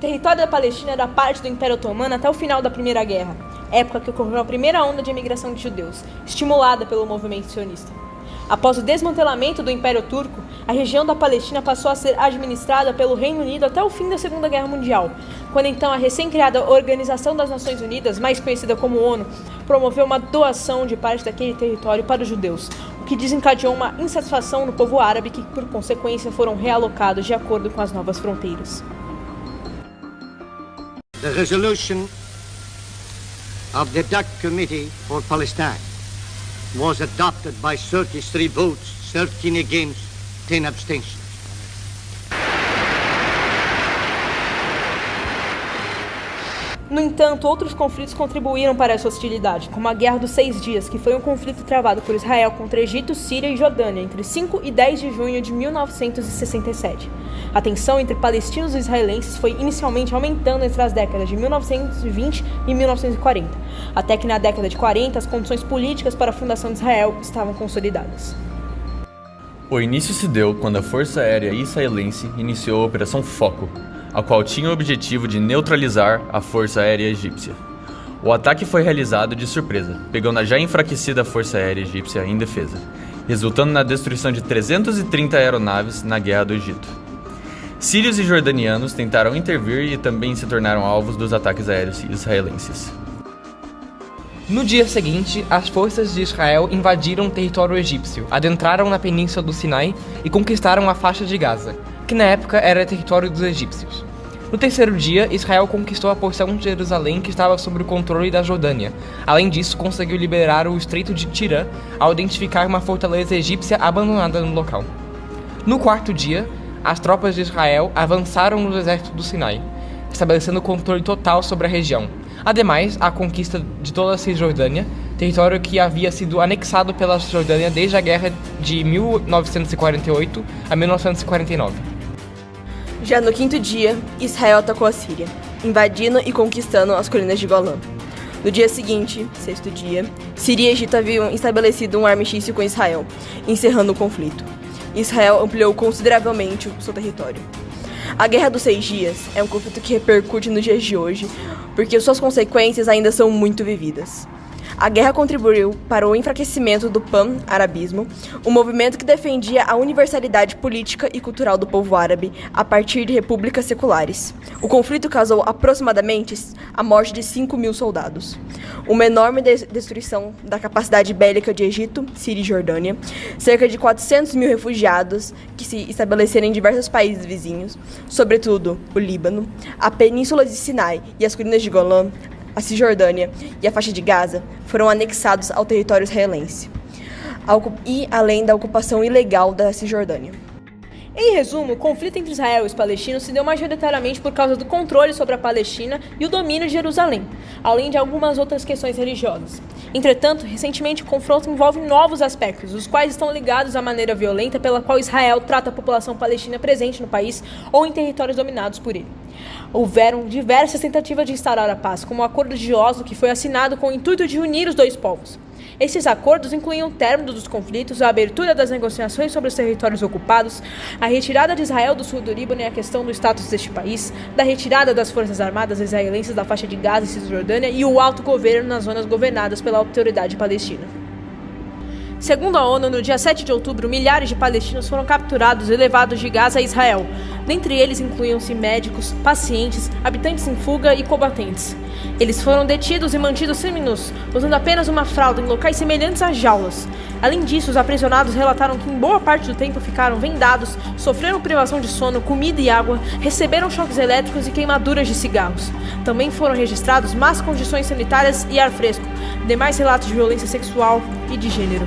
território da Palestina era parte do Império Otomano até o final da Primeira Guerra, época que ocorreu a primeira onda de imigração de judeus, estimulada pelo movimento sionista. Após o desmantelamento do Império Turco, a região da Palestina passou a ser administrada pelo Reino Unido até o fim da Segunda Guerra Mundial, quando então a recém-criada Organização das Nações Unidas, mais conhecida como ONU, promoveu uma doação de parte daquele território para os judeus, o que desencadeou uma insatisfação no povo árabe que, por consequência, foram realocados de acordo com as novas fronteiras. The resolution of the DAC Committee for Palestine was adopted by 33 votes, 13 against, 10 abstentions. No entanto, outros conflitos contribuíram para essa hostilidade, como a Guerra dos 6 Dias, que foi um conflito travado por Israel contra Egito, Síria e Jordânia entre 5 e 10 de junho de 1967. A tensão entre palestinos e israelenses foi inicialmente aumentando entre as décadas de 1920 e 1940, até que na década de 40 as condições políticas para a fundação de Israel estavam consolidadas. O início se deu quando a Força Aérea Israelense iniciou a Operação Foco, a qual tinha o objetivo de neutralizar a Força Aérea Egípcia. O ataque foi realizado de surpresa, pegando a já enfraquecida Força Aérea Egípcia em defesa, resultando na destruição de 330 aeronaves na Guerra do Egito. Sírios e jordanianos tentaram intervir e também se tornaram alvos dos ataques aéreos israelenses. No dia seguinte, as forças de Israel invadiram o território egípcio, adentraram na península do Sinai e conquistaram a faixa de Gaza, que na época era território dos egípcios. No terceiro dia, Israel conquistou a porção de Jerusalém que estava sob o controle da Jordânia. Além disso, conseguiu liberar o Estreito de Tirã ao identificar uma fortaleza egípcia abandonada no local. No quarto dia, as tropas de Israel avançaram no deserto do Sinai, estabelecendo controle total sobre a região. Ademais, a conquista de toda a Cisjordânia, território que havia sido anexado pela Jordânia desde a guerra de 1948 a 1949. Já no quinto dia, Israel atacou a Síria, invadindo e conquistando as colinas de Golã. No dia seguinte, sexto dia, Síria e Egito haviam estabelecido um armistício com Israel, encerrando o conflito. Israel ampliou consideravelmente o seu território. A Guerra dos 6 Dias é um conflito que repercute nos dias de hoje, porque suas consequências ainda são muito vividas. A guerra contribuiu para o enfraquecimento do pan-arabismo, um movimento que defendia a universalidade política e cultural do povo árabe a partir de repúblicas seculares. O conflito causou aproximadamente a morte de 5.000 soldados, uma enorme destruição da capacidade bélica de Egito, Síria e Jordânia, cerca de 400.000 refugiados que se estabeleceram em diversos países vizinhos, sobretudo o Líbano, a Península de Sinai e as colinas de Golã, a Cisjordânia e a faixa de Gaza foram anexados ao território israelense, e além da ocupação ilegal da Cisjordânia. Em resumo, o conflito entre Israel e os palestinos se deu majoritariamente por causa do controle sobre a Palestina e o domínio de Jerusalém, além de algumas outras questões religiosas. Entretanto, recentemente o confronto envolve novos aspectos, os quais estão ligados à maneira violenta pela qual Israel trata a população palestina presente no país ou em territórios dominados por ele. Houveram diversas tentativas de instaurar a paz, como o Acordo de Oslo, que foi assinado com o intuito de unir os dois povos. Esses acordos incluíam o término dos conflitos, a abertura das negociações sobre os territórios ocupados, a retirada de Israel do sul do Líbano e a questão do status deste país, da retirada das forças armadas israelenses da faixa de Gaza e Cisjordânia e o autogoverno nas zonas governadas pela autoridade palestina. Segundo a ONU, no dia 7 de outubro, milhares de palestinos foram capturados e levados de Gaza a Israel. Dentre eles incluíam-se médicos, pacientes, habitantes em fuga e combatentes. Eles foram detidos e mantidos seminus, usando apenas uma fralda em locais semelhantes a jaulas. Além disso, os aprisionados relataram que em boa parte do tempo ficaram vendados, sofreram privação de sono, comida e água, receberam choques elétricos e queimaduras de cigarros. Também foram registrados más condições sanitárias e ar fresco, demais relatos de violência sexual e de gênero.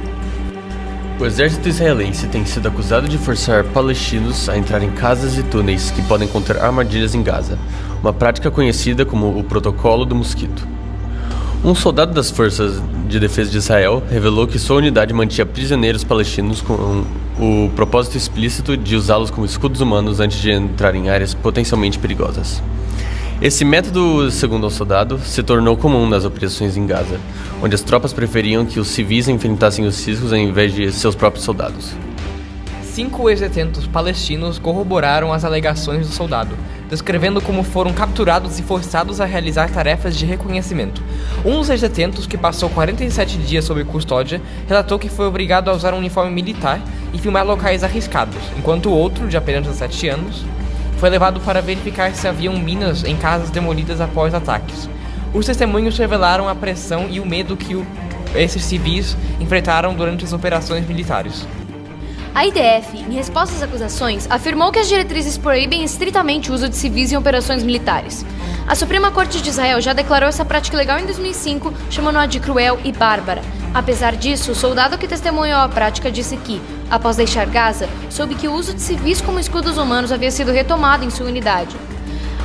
O exército israelense tem sido acusado de forçar palestinos a entrar em casas e túneis que podem conter armadilhas em Gaza, uma prática conhecida como o Protocolo do Mosquito. Um soldado das Forças de Defesa de Israel revelou que sua unidade mantinha prisioneiros palestinos com o propósito explícito de usá-los como escudos humanos antes de entrar em áreas potencialmente perigosas. Esse método, segundo o soldado, se tornou comum nas operações em Gaza, onde as tropas preferiam que os civis enfrentassem os ciscos ao invés de seus próprios soldados. 5 ex-detentos palestinos corroboraram as alegações do soldado, descrevendo como foram capturados e forçados a realizar tarefas de reconhecimento. Um dos ex-detentos, que passou 47 dias sob custódia, relatou que foi obrigado a usar um uniforme militar e filmar locais arriscados, enquanto o outro, de apenas 17 anos, foi levado para verificar se haviam minas em casas demolidas após ataques. Os testemunhos revelaram a pressão e o medo que esses civis enfrentaram durante as operações militares. A IDF, em resposta às acusações, afirmou que as diretrizes proíbem estritamente o uso de civis em operações militares. A Suprema Corte de Israel já declarou essa prática ilegal em 2005, chamando-a de cruel e bárbara. Apesar disso, o soldado que testemunhou a prática disse que, após deixar Gaza, soube que o uso de civis como escudos humanos havia sido retomado em sua unidade.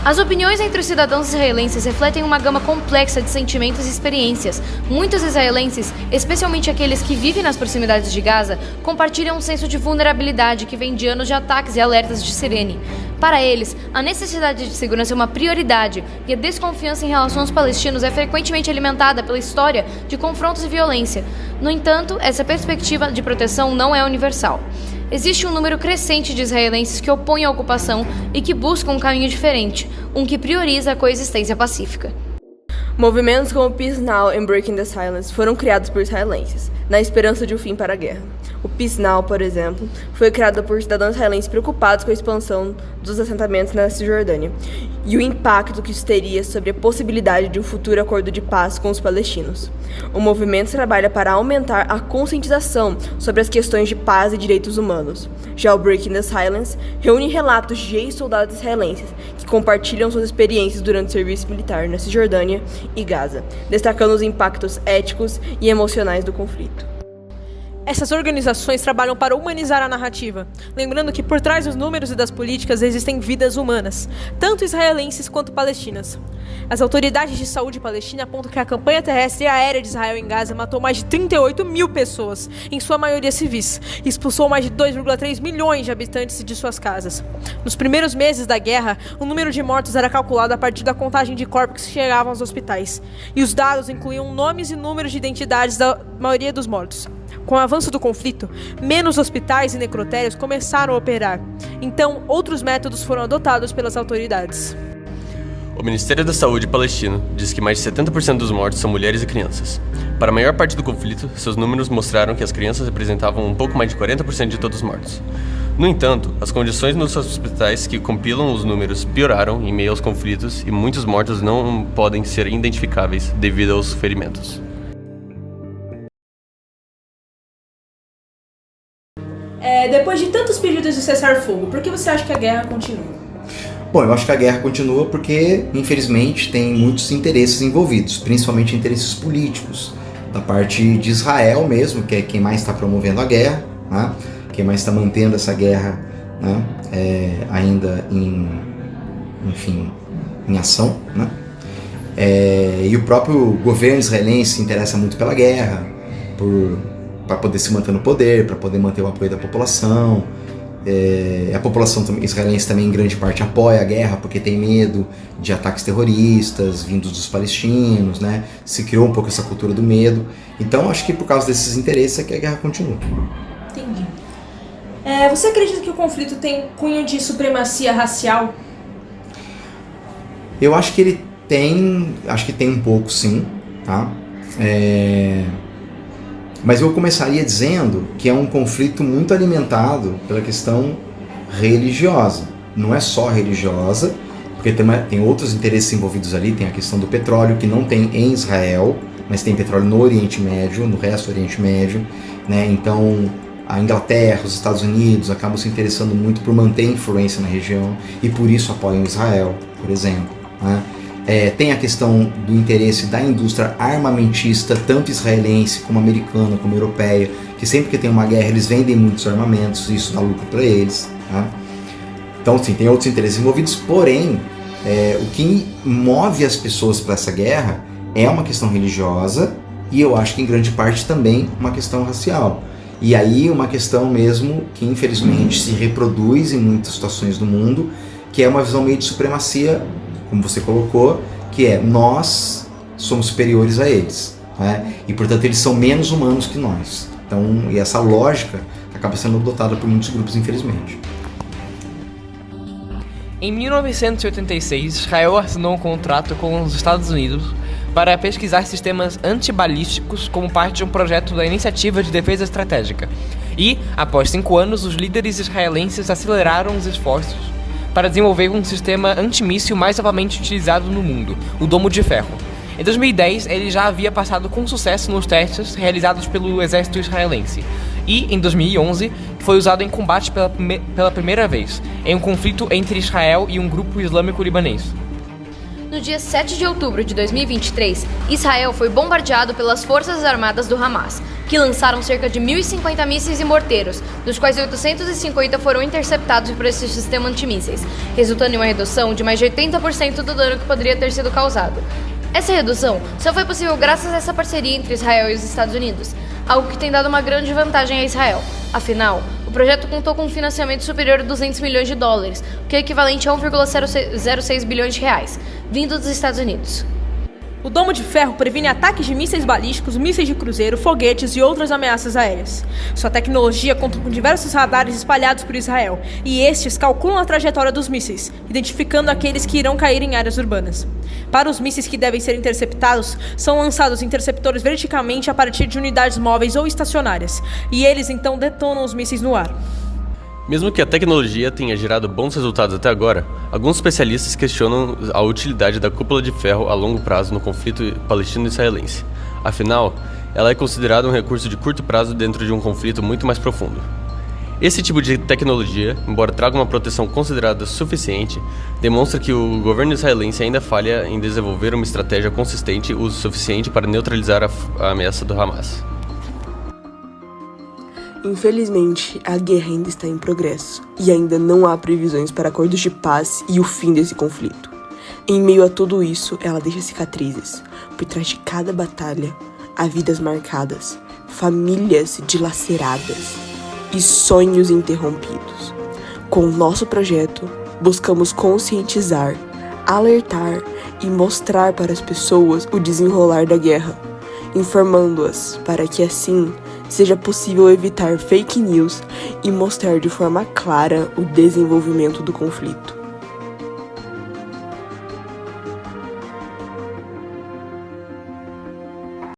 As opiniões entre os cidadãos israelenses refletem uma gama complexa de sentimentos e experiências. Muitos israelenses, especialmente aqueles que vivem nas proximidades de Gaza, compartilham um senso de vulnerabilidade que vem de anos de ataques e alertas de sirene. Para eles, a necessidade de segurança é uma prioridade e a desconfiança em relação aos palestinos é frequentemente alimentada pela história de confrontos e violência. No entanto, essa perspectiva de proteção não é universal. Existe um número crescente de israelenses que opõem a ocupação e que buscam um caminho diferente, um que prioriza a coexistência pacífica. Movimentos como Peace Now e Breaking the Silence foram criados por israelenses, na esperança de um fim para a guerra. O Peace Now, por exemplo, foi criado por cidadãos israelenses preocupados com a expansão dos assentamentos na Cisjordânia e o impacto que isso teria sobre a possibilidade de um futuro acordo de paz com os palestinos. O movimento trabalha para aumentar a conscientização sobre as questões de paz e direitos humanos. Já o Breaking the Silence reúne relatos de ex-soldados israelenses que compartilham suas experiências durante o serviço militar na Cisjordânia e Gaza, destacando os impactos éticos e emocionais do conflito. Essas organizações trabalham para humanizar a narrativa, lembrando que por trás dos números e das políticas existem vidas humanas, tanto israelenses quanto palestinas. As autoridades de saúde palestina apontam que a campanha terrestre e aérea de Israel em Gaza matou mais de 38 mil pessoas, em sua maioria civis, e expulsou mais de 2,3 milhões de habitantes de suas casas. Nos primeiros meses da guerra, o número de mortos era calculado a partir da contagem de corpos que chegavam aos hospitais, e os dados incluíam nomes e números de identidades da maioria dos mortos. Com o avanço do conflito, menos hospitais e necrotérios começaram a operar. Então, outros métodos foram adotados pelas autoridades. O Ministério da Saúde palestino diz que mais de 70% dos mortos são mulheres e crianças. Para a maior parte do conflito, seus números mostraram que as crianças representavam um pouco mais de 40% de todos os mortos. No entanto, as condições nos hospitais que compilam os números pioraram em meio aos conflitos e muitos mortos não podem ser identificáveis devido aos ferimentos. Depois de tantos pedidos de cessar-fogo, por que você acha que a guerra continua? Bom, eu acho que a guerra continua porque, infelizmente, tem muitos interesses envolvidos, principalmente interesses políticos, da parte de Israel mesmo, que é quem mais está promovendo a guerra, né? Quem mais está mantendo essa guerra, né? Ainda em ação, né? E o próprio governo israelense se interessa muito pela guerra, para poder se manter no poder, para poder manter o apoio da população. A população israelense também em grande parte apoia a guerra porque tem medo de ataques terroristas vindos dos palestinos, né? Se criou um pouco essa cultura do medo. Então acho que por causa desses interesses é que a guerra continua. Entendi. Você acredita que o conflito tem cunho de supremacia racial? Eu acho que ele tem, um pouco sim, tá? Mas eu começaria dizendo que é um conflito muito alimentado pela questão religiosa. Não é só religiosa, porque tem outros interesses envolvidos ali, tem a questão do petróleo, que não tem em Israel, mas tem petróleo no Oriente Médio, no resto do Oriente Médio, né? Então a Inglaterra, os Estados Unidos acabam se interessando muito por manter influência na região e por isso apoiam Israel, por exemplo, né? Tem a questão do interesse da indústria armamentista, tanto israelense como americana, como europeia, que sempre que tem uma guerra eles vendem muitos armamentos e isso dá lucro para eles, tá? Então sim, tem outros interesses envolvidos, porém o que move as pessoas para essa guerra é uma questão religiosa e eu acho que em grande parte também uma questão racial. E aí uma questão mesmo que infelizmente se reproduz em muitas situações do mundo, que é uma visão meio de supremacia, como você colocou, que é nós somos superiores a eles, né? E portanto eles são menos humanos que nós. Então, e essa lógica acaba sendo adotada por muitos grupos, infelizmente. Em 1986, Israel assinou um contrato com os Estados Unidos para pesquisar sistemas antibalísticos como parte de um projeto da Iniciativa de Defesa Estratégica. E, após 5 anos, os líderes israelenses aceleraram os esforços para desenvolver um sistema antimíssil mais amplamente utilizado no mundo, o Domo de Ferro. Em 2010, ele já havia passado com sucesso nos testes realizados pelo exército israelense. E, em 2011, foi usado em combate pela primeira vez, em um conflito entre Israel e um grupo islâmico libanês. No dia 7 de outubro de 2023, Israel foi bombardeado pelas forças armadas do Hamas, que lançaram cerca de 1.050 mísseis e morteiros, dos quais 850 foram interceptados por esse sistema antimísseis, resultando em uma redução de mais de 80% do dano que poderia ter sido causado. Essa redução só foi possível graças a essa parceria entre Israel e os Estados Unidos, algo que tem dado uma grande vantagem a Israel. Afinal, o projeto contou com um financiamento superior a 200 milhões de dólares, o que é equivalente a 1,06 bilhões de reais, vindo dos Estados Unidos. O Domo de Ferro previne ataques de mísseis balísticos, mísseis de cruzeiro, foguetes e outras ameaças aéreas. Sua tecnologia conta com diversos radares espalhados por Israel, e estes calculam a trajetória dos mísseis, identificando aqueles que irão cair em áreas urbanas. Para os mísseis que devem ser interceptados, são lançados interceptores verticalmente a partir de unidades móveis ou estacionárias, e eles então detonam os mísseis no ar. Mesmo que a tecnologia tenha gerado bons resultados até agora, alguns especialistas questionam a utilidade da cúpula de ferro a longo prazo no conflito palestino-israelense. Afinal, ela é considerada um recurso de curto prazo dentro de um conflito muito mais profundo. Esse tipo de tecnologia, embora traga uma proteção considerada suficiente, demonstra que o governo israelense ainda falha em desenvolver uma estratégia consistente o suficiente para neutralizar a ameaça do Hamas. Infelizmente, a guerra ainda está em progresso e ainda não há previsões para acordos de paz e o fim desse conflito. Em meio a tudo isso, ela deixa cicatrizes. Por trás de cada batalha, há vidas marcadas, famílias dilaceradas e sonhos interrompidos. Com o nosso projeto, buscamos conscientizar, alertar e mostrar para as pessoas o desenrolar da guerra, informando-as para que assim seja possível evitar fake news e mostrar de forma clara o desenvolvimento do conflito.